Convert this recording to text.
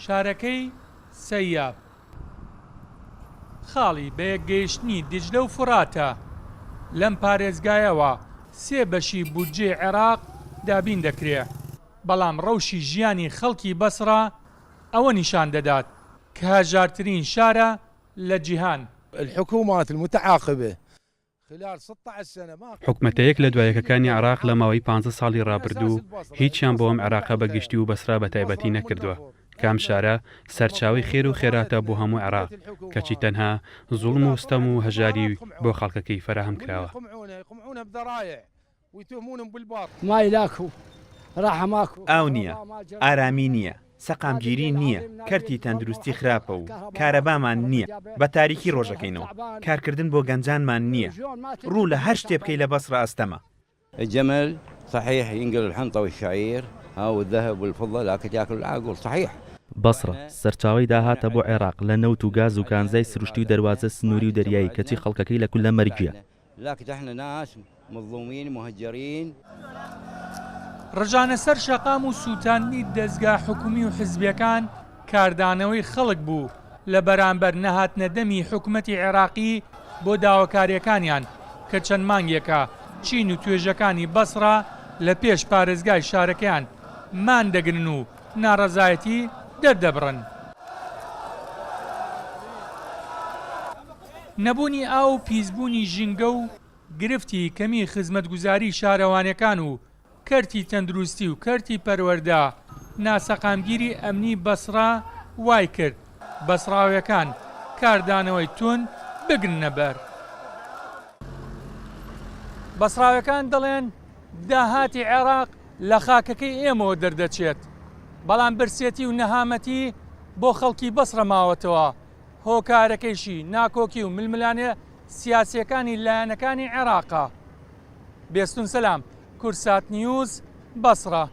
شارەکەی سەیاب خاڵی بە یەکگەیشتنی دیجلە و فوراتە. لەم پارێزگایەوە 3 بەشی بودجێ عێراق دابین دەکرێت، بەڵام ڕەوشی ژیانی خەڵکی بەسڕا ئەوە نیشان دەدات کە هاژارترین شارە لە جیهان. الحكومات المتعاقبة خلال 16 سنة حکومەتەیەک لە دوایەکەکانی عێراق لە ماوەی 15 ساڵی ڕابردوو هیچیان بۆ ئەم عێراقە بەگشتی و بەسرا بە تایبەتی نەکردووە. کام شارە سەرچاوی خێر و خێراتە بۆ هەموو عێراق، کەچی تەنها زوڵم و ستەم و هەژاری بۆ خەڵکەکەی فراهم کراوە. ئاو نییە، ئارامی نییە، سەقامگیری نییە، کەرتی تەندروستی خراپە و کارەبامان نییە، بە تاریکی ڕۆژەکەینەوە، کارکردن بۆ گەنجانمان نییە، ڕوو لە هەر شتێ بکەی لە بەسڕە ئەستەمە. الجمل صحيح ينقل الحنطة والشعير والذهب والفضة لكن ياكل العقل صحيح. بەسڕە سەرچاوی داهاتە بۆ عێراق لە نەوت و گاز و کانزای سروشتی و دەواازە سنووری و دەریایی کەچی خەڵکەکەی لە کول لە مەرگیە. لكن احنا ناس مظلومين مهجرين. ڕژانە سەر شەقام و سووتاندنی دەستگا حکومی و حزبیەکان کاردانەوەی خەڵک بوو لە بەرامبەر نەهاتنەدەمی حکوومەتی عێراقی بۆ داواکاریەکانیان کە چەند مانگێکە چین و توێژەکانی بەسڕا لە پێش پارێزگای شارەکەیان مان دەگرن و ناڕەزایەتی دەردەبڕن. نەبوونی ئاو و پیسبوونی ژینگە و گرفتی کەمی خزمەتگوزاری شارەوانەکان و کەرتی تەندروستی و کەرتی پەروەردە ناسەقامگیری ئەمنی بەسڕا وای کرد بەسڕاویەکان کاردانەوەی تون بگرنە بەر. بەسڕاویەکان دەڵێن داهاتی عێراق لە خاکەکەی ئێمەوە دەردەچێت، بەڵام برسێتی و نەهامەتی بۆ خەڵکی بەسڕە ماوەتەوە. هۆکارەکەیشی ناکۆکی و ململانێ سیاسیەکانی لایەنەکانی عێراقە. بێستون سەلام، کورسات نیوز، بەسڕە.